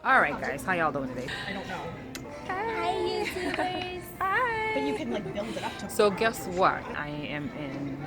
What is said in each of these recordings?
Alright guys, how y'all doing today? I don't know. Hi, YouTubers. Hi! But you can like build it up to. So guess what? I am in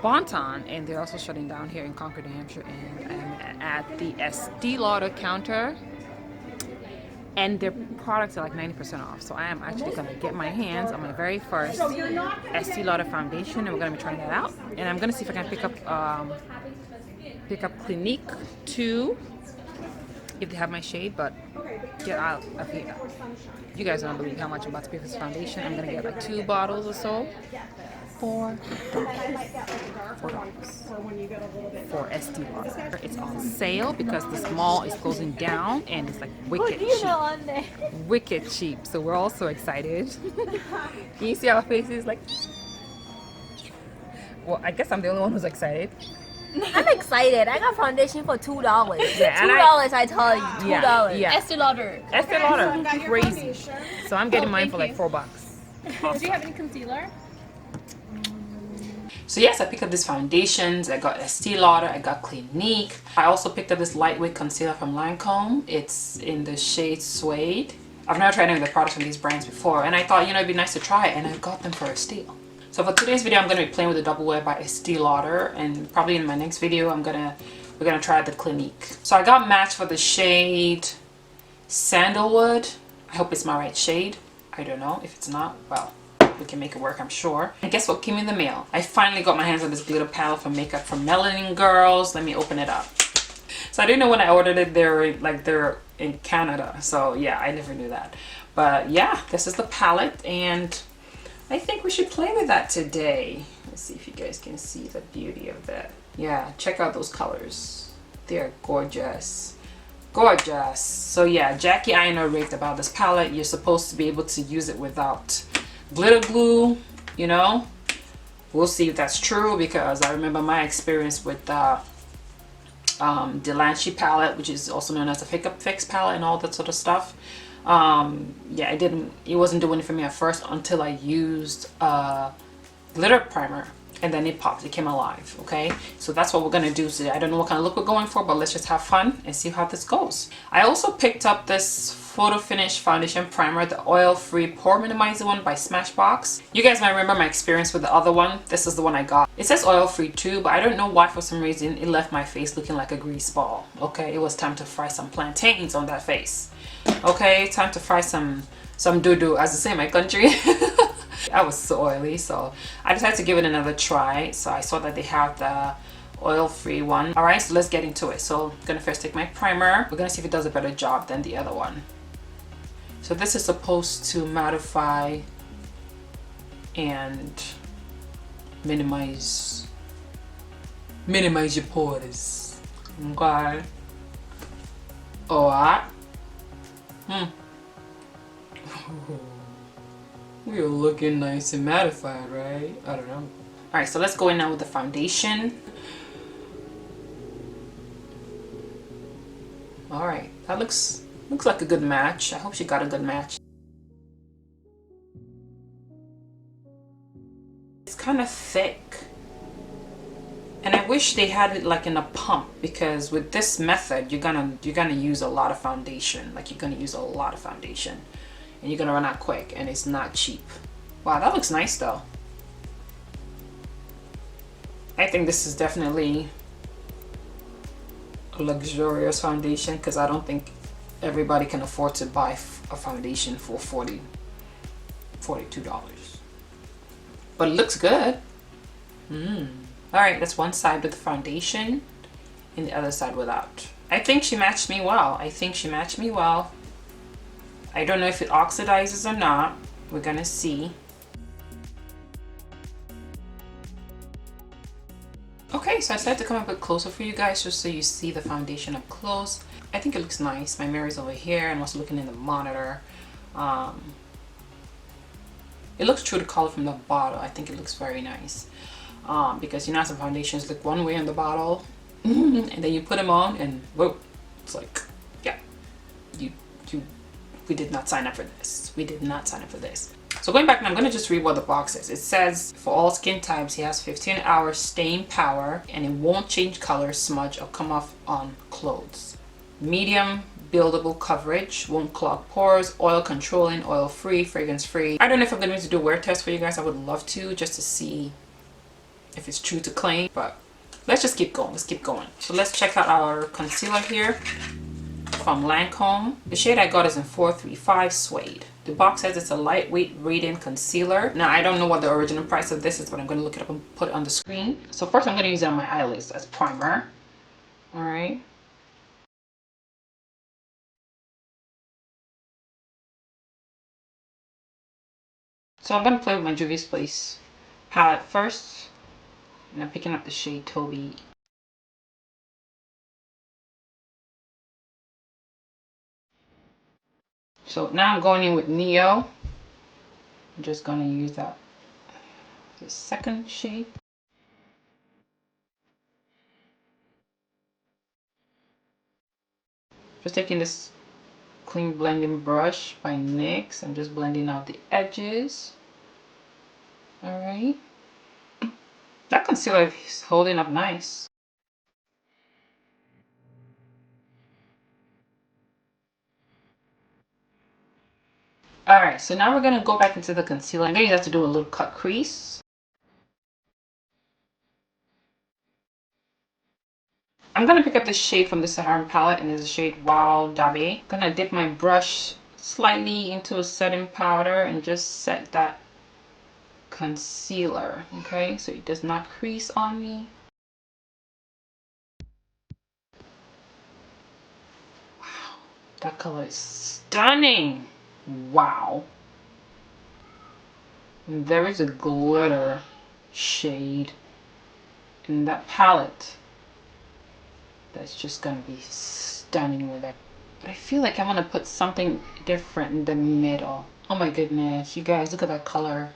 Bonton and they're also shutting down here in Concord, New Hampshire, and I'm at the Estee Lauder counter and their products are like 90% off. So I am actually gonna get my hands on my very first Estee Lauder foundation and we're gonna be trying that out. And I'm gonna see if I can pick up Clinique 2 if they have my shade, but get out of here. You guys don't believe how much I'm about to pay for this foundation. I'm gonna get like 2 bottles or so. $4 for Estee Lauder. It's on sale because this mall is closing down and it's like wicked cheap. Wicked cheap. So we're all so excited. Can you see our faces? Like, well, I guess I'm the only one who's excited. I'm excited. I got foundation for $2. Yeah, $2, I tell you. $2. Yeah. Estee Lauder. Estee Lauder, crazy. So I'm getting mine for like $4. Do you have any concealer? So yes, I picked up these foundations. I got Estee Lauder, I got Clinique. I also picked up this lightweight concealer from Lancome. It's in the shade Suede. I've never tried any of the products from these brands before, and I thought, you know, it'd be nice to try it, and I got them for a steal. So for today's video, I'm going to be playing with the Double Wear by Estee Lauder, and probably in my next video, we're gonna try the Clinique. So I got matched for the shade Sandalwood. I hope it's my right shade. I don't know. If it's not, well, we can make it work, I'm sure. And guess what came in the mail? I finally got my hands on this glitter palette for makeup from Melanin Girls. Let me open it up. So I didn't know when I ordered it they're in Canada. So yeah, I never knew that. But yeah, this is the palette, and I think we should play with that today. Let's see if you guys can see the beauty of that. Yeah, check out those colors. They're gorgeous. Gorgeous. So yeah, Jackie Aina raved about this palette. You're supposed to be able to use it without glitter glue, you know. We'll see if that's true, because I remember my experience with the Delancey palette, which is also known as the Fix palette and all that sort of stuff. Yeah, it wasn't doing it for me at first until I used glitter primer, and then it popped, it came alive. Okay, so that's what we're gonna do today. I don't know what kind of look we're going for, but let's just have fun and see how this goes. I also picked up this Photo Finish foundation primer, the oil-free pore minimizer one by Smashbox. You guys might remember my experience with the other one. This is the one I got. It says oil-free too, but I don't know why for some reason it left my face looking like a grease ball. Okay, it was time to fry some plantains on that face. Okay, time to fry some doo-doo, as they say in my country. I was so oily, so I decided to give it another try. So I saw that they have the oil-free one. All right, so let's get into it. So I'm gonna first take my primer. We're gonna see if it does a better job than the other one. So this is supposed to mattify and minimize your pores. Okay. Alright. You're looking nice and mattified, right? I don't know. Alright, so let's go in now with the foundation. Alright, that looks like a good match. I hope she got a good match. It's kind of thick. And I wish they had it like in a pump, because with this method you're gonna use a lot of foundation. Like, you're gonna use a lot of foundation. And you're gonna run out quick, and it's not cheap. Wow, that looks nice though. I think this is definitely a luxurious foundation, because I don't think everybody can afford to buy a foundation for $42. But it looks good. Alright, that's one side with the foundation and the other side without. I think she matched me well. I don't know if it oxidizes or not. We're gonna see. Okay, so I decided to come a bit closer for you guys just so you see the foundation up close. I think it looks nice. My mirror's over here. I'm also looking in the monitor. It looks true to color from the bottle. I think it looks very nice. Because you know, some foundations look one way on the bottle and then you put them on and whoa, it's like, yeah, we did not sign up for this. We did not sign up for this. So going back now, I'm going to just read what the box says. It says, for all skin types, he has 15-hour staying power and it won't change color, smudge, or come off on clothes. Medium buildable coverage, won't clog pores, oil controlling, oil free, fragrance free. I don't know if I'm going to do wear test for you guys. I would love to, just to see if it's true to claim, but let's just keep going. Let's keep going. So let's check out our concealer here from Lancome. The shade I got is in 435 Suede. The box says it's a lightweight radiant concealer. Now I don't know what the original price of this is, but I'm going to look it up and put it on the screen. So first I'm going to use it on my eyelids as primer. All right. So I'm going to play with my Juvia's Place palette first. And I'm picking up the shade Toby. So now I'm going in with Neo. I'm just going to use that, the second shade. Just taking this clean blending brush by NYX. I'm just blending out the edges. All right. That concealer is holding up nice. Alright, so now we're going to go back into the concealer. I'm going to have to do a little cut crease. I'm going to pick up this shade from the Saharan palette, and it's a shade Wild Dabe. I'm going to dip my brush slightly into a setting powder and just set that concealer, okay, so it does not crease on me. Wow, that color is stunning. Wow. And there is a glitter shade in that palette that's just gonna be stunning with it. But I feel like I want to put something different in the middle. Oh my goodness, you guys, look at that color.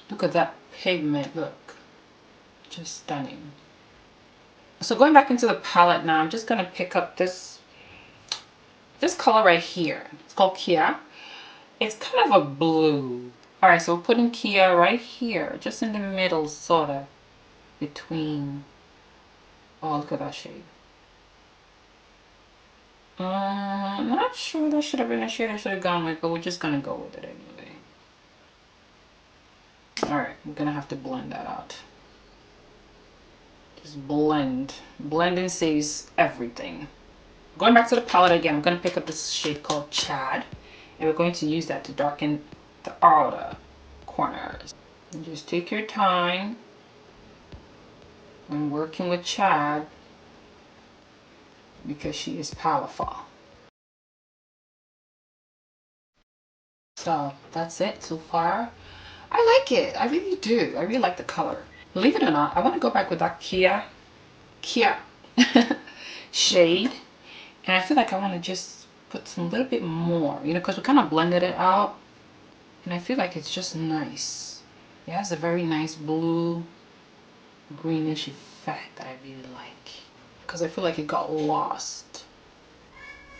Look at that pigment, look. Just stunning. So going back into the palette now, I'm just gonna pick up this color right here. It's called Kia. It's kind of a blue. Alright, so we're putting Kia right here, just in the middle, sort of, between. Oh, look at that shade. I'm not sure that should have been a shade I should have gone with, but we're just gonna go with it anyway. Alright, I'm gonna have to blend that out. Just blend. Blending saves everything. Going back to the palette again, I'm gonna pick up this shade called Chad, and we're going to use that to darken the outer corners. And just take your time when working with Chad, because she is powerful. So that's it so far. I like it. I really do. I really like the color. Believe it or not, I want to go back with that Kia shade, and I feel like I want to just put some little bit more, you know, because we kind of blended it out, and I feel like it's just nice. It has a very nice blue greenish effect that I really like, because I feel like it got lost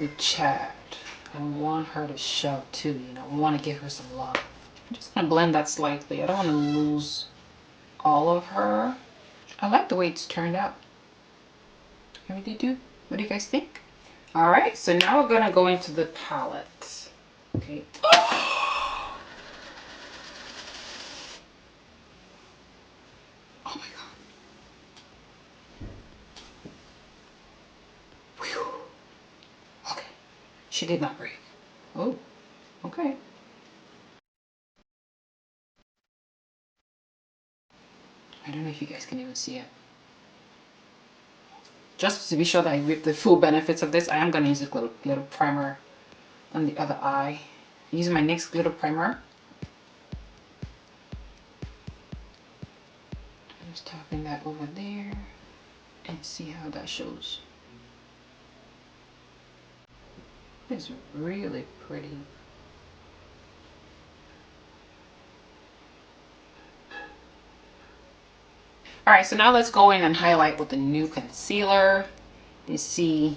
with Chad. I want her to show too, you know. I want to give her some love. I'm just gonna blend that slightly. I don't want to lose all of her. I like the way it's turned out. I really do. What do you guys think? All right, so now we're gonna go into the palette. Okay. Oh my god. Whew. Okay. She did not break. Oh, okay. I don't know if you guys can even see it. Just to be sure that I reap the full benefits of this, I am going to use a glitter primer on the other eye. Using my NYX glitter primer. I'm just tapping that over there and see how that shows. It's really pretty. Alright, so now let's go in and highlight with the new concealer and see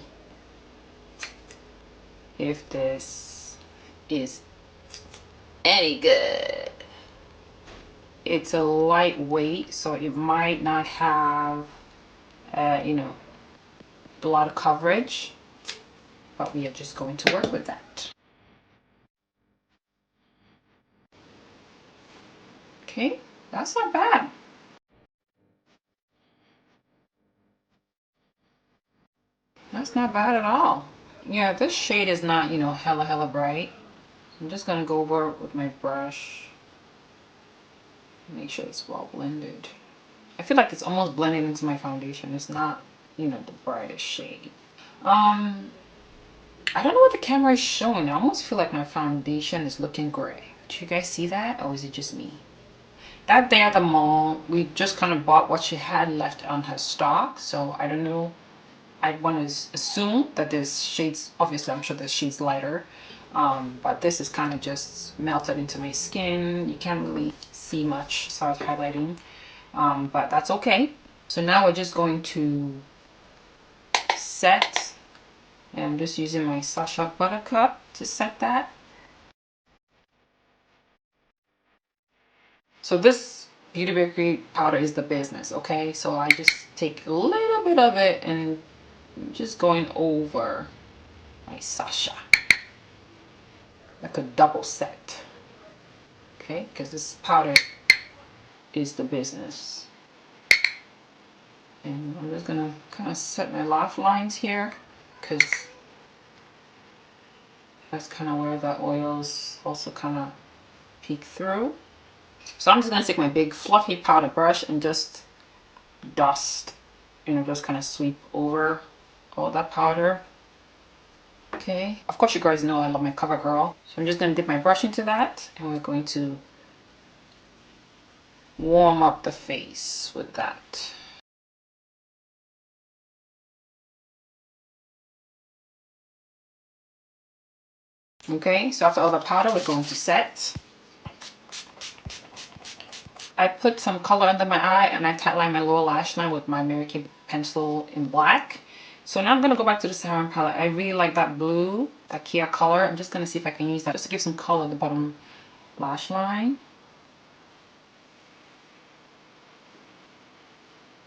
if this is any good. It's a lightweight, so it might not have, you know, a lot of coverage. but we are just going to work with that. Okay, that's not bad. That's not bad at all. Yeah, this shade is not, you know, hella bright. I'm just gonna go over it with my brush. Make sure it's well blended. I feel like it's almost blended into my foundation. It's not, you know, the brightest shade. I don't know what the camera is showing. I almost feel like my foundation is looking gray. Do you guys see that, or is it just me? That day at the mall, we just kind of bought what she had left on her stock, so I don't know. I want to assume that there's shades, obviously I'm sure there's shades lighter, but this is kind of just melted into my skin. You can't really see much as far as highlighting, but that's okay. So now we're just going to set, and I'm just using my Sacha Buttercup to set that. So this Beauty Bakery powder is the business, okay? So I just take a little bit of it and just going over my Sacha, like a double set, okay? Because this powder is the business. And I'm just gonna kind of set my laugh lines here, because that's kind of where the oils also kind of peek through. So I'm just gonna take my big fluffy powder brush and just dust, you know, just kind of sweep over all that powder. Okay, of course you guys know I love my CoverGirl, so I'm just gonna dip my brush into that, and we're going to warm up the face with that. Okay, so after all the powder, we're going to set. I put some color under my eye, and I tightline my lower lash line with my Mary Kay pencil in black. So now I'm going to go back to the Saran palette. I really like that blue, that Kia color. I'm just going to see if I can use that just to give some color at the bottom lash line.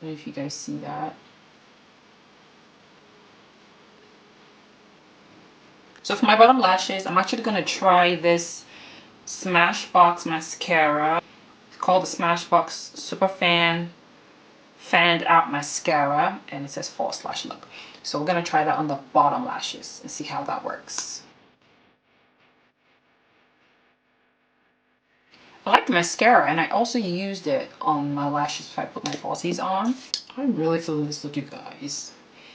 I don't know if you guys see that. So for my bottom lashes, I'm actually going to try this Smashbox mascara. It's called the Smashbox Super Fanned Out Mascara, and it says false lash look. So we're going to try that on the bottom lashes and see how that works. I like the mascara, and I also used it on my lashes if I put my falsies on. I'm really feeling this look, you guys.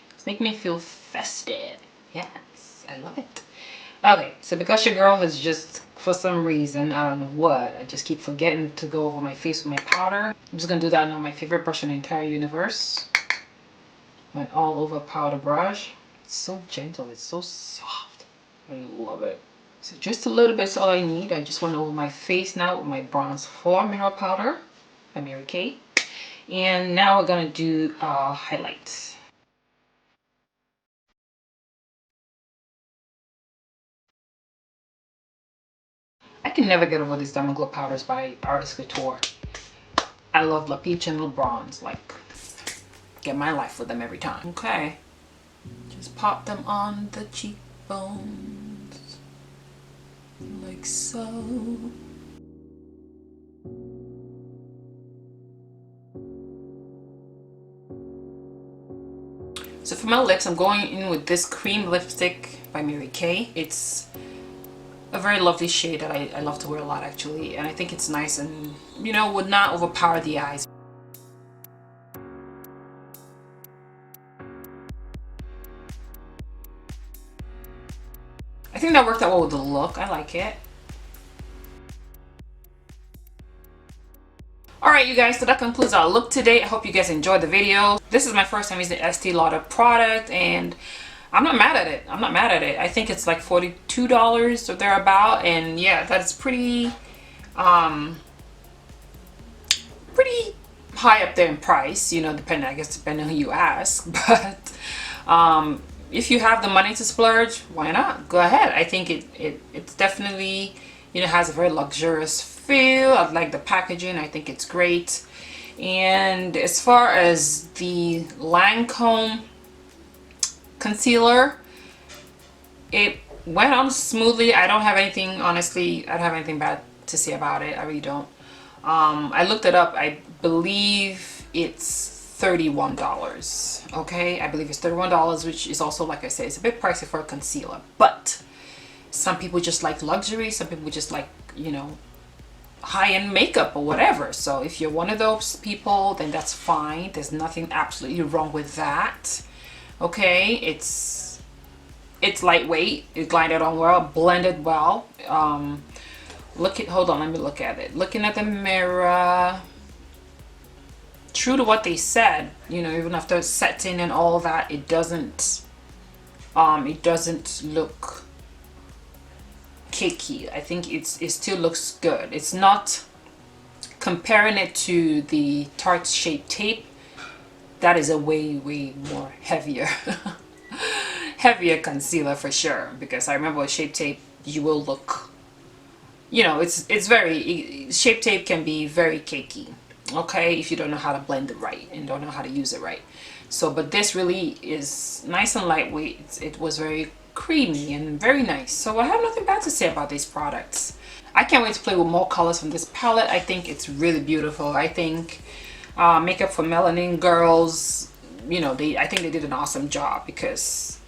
It's making me feel festive. Yes, I love it. Okay, so because your girl has just, for some reason, I don't know what, I just keep forgetting to go over my face with my powder. I'm just going to do that on my favorite brush in the entire universe. My all over powder brush. It's so gentle, it's so soft. I love it. So just a little bit's all I need. I just went over my face now with my Bronze 4 Mirror Powder by Mary Kay. And now we're going to do highlights. I can never get over these Diamond Glow powders by Artist Couture. I love La Peach and La Bronze. Like, get my life with them every time. Okay. Just pop them on the cheekbones. Like so. So for my lips, I'm going in with this cream lipstick by Mary Kay. It's a very lovely shade that I love to wear a lot actually, and I think it's nice and, you know, would not overpower the eyes. I think that worked out well with the look. I like it. Alright you guys, so that concludes our look today. I hope you guys enjoyed the video. This is my first time using the Estee Lauder product, and I'm not mad at it. I'm not mad at it. I think it's like $42 or thereabout, and yeah, that's pretty pretty high up there in price, you know, depending, I guess, depending on who you ask. But if you have the money to splurge, why not? Go ahead. I think it's definitely, you know, has a very luxurious feel. I like the packaging. I think it's great. And as far as the Lancome concealer, It went on smoothly. I don't have anything, honestly, I don't have anything bad to say about it. I really don't. I looked it up. I believe it's $31. Okay, I believe it's $31, which is also, like I said, it's a bit pricey for a concealer. But some people just like luxury. Some people just like, you know, high-end makeup or whatever. So if you're one of those people, then that's fine. There's nothing absolutely wrong with that. Okay, it's lightweight. It glided on well, blended well. Hold on, let me look at it. Looking at the mirror, true to what they said, you know, even after setting and all that, it doesn't look cakey. I think it still looks good. It's not, comparing it to the Tarte Shape Tape, that is a way more heavier heavier concealer for sure, because I remember with Shape Tape you will look, you know, Shape Tape can be very cakey, okay, if you don't know how to blend it right and don't know how to use it right. So but this really is nice and lightweight. It was very creamy and very nice. So I have nothing bad to say about these products. I can't wait to play with more colors from this palette. I think it's really beautiful. I think makeup for melanin girls, you know, I think they did an awesome job, because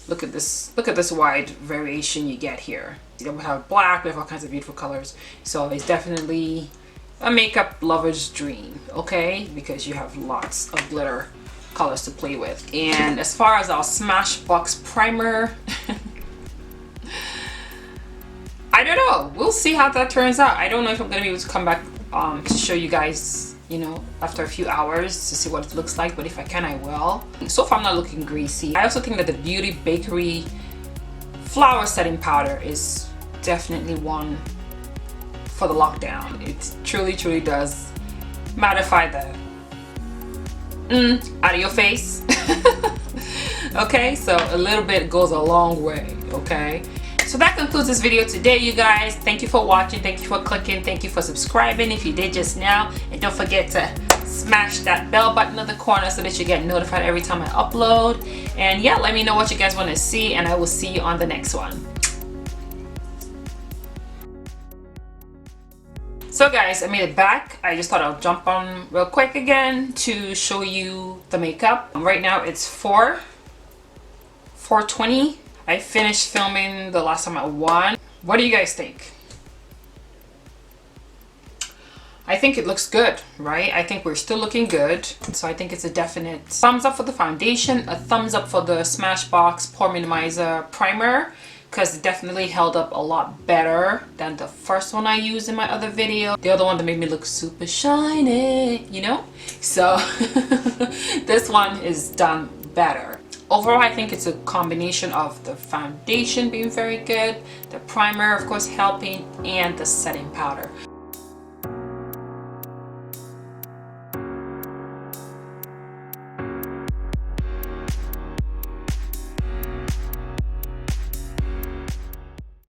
look at this wide variation you get here. You don't have black, we have all kinds of beautiful colors. So it's definitely a makeup lover's dream, okay, because you have lots of glitter colors to play with. And as far as our Smashbox primer, I don't know, we'll see how that turns out. I don't know if I'm gonna be able to come back to show you guys, you know, after a few hours to see what it looks like, but if I can, I will. So far I'm not looking greasy. I also think that the Beauty Bakery flower setting powder is definitely one for the lockdown. It truly does mattify the out of your face. Okay, so a little bit goes a long way. Okay, so that concludes this video today, you guys. Thank you for watching, thank you for clicking, thank you for subscribing if you did just now, and don't forget to smash that bell button in the corner so that you get notified every time I upload. And yeah, let me know what you guys want to see, and I will see you on the next one. So guys, I made it back. I just thought I'll jump on real quick again to show you the makeup. Right now it's 4:20. I finished filming the last time at 1. What do you guys think? I think it looks good, right? I think we're still looking good. So I think it's a definite thumbs up for the foundation, a thumbs up for the Smashbox Pore Minimizer Primer, because it definitely held up a lot better than the first one I used in my other video. The other one that made me look super shiny, you know? So this one is done better. Overall, I think it's a combination of the foundation being very good, the primer, of course, helping, and the setting powder.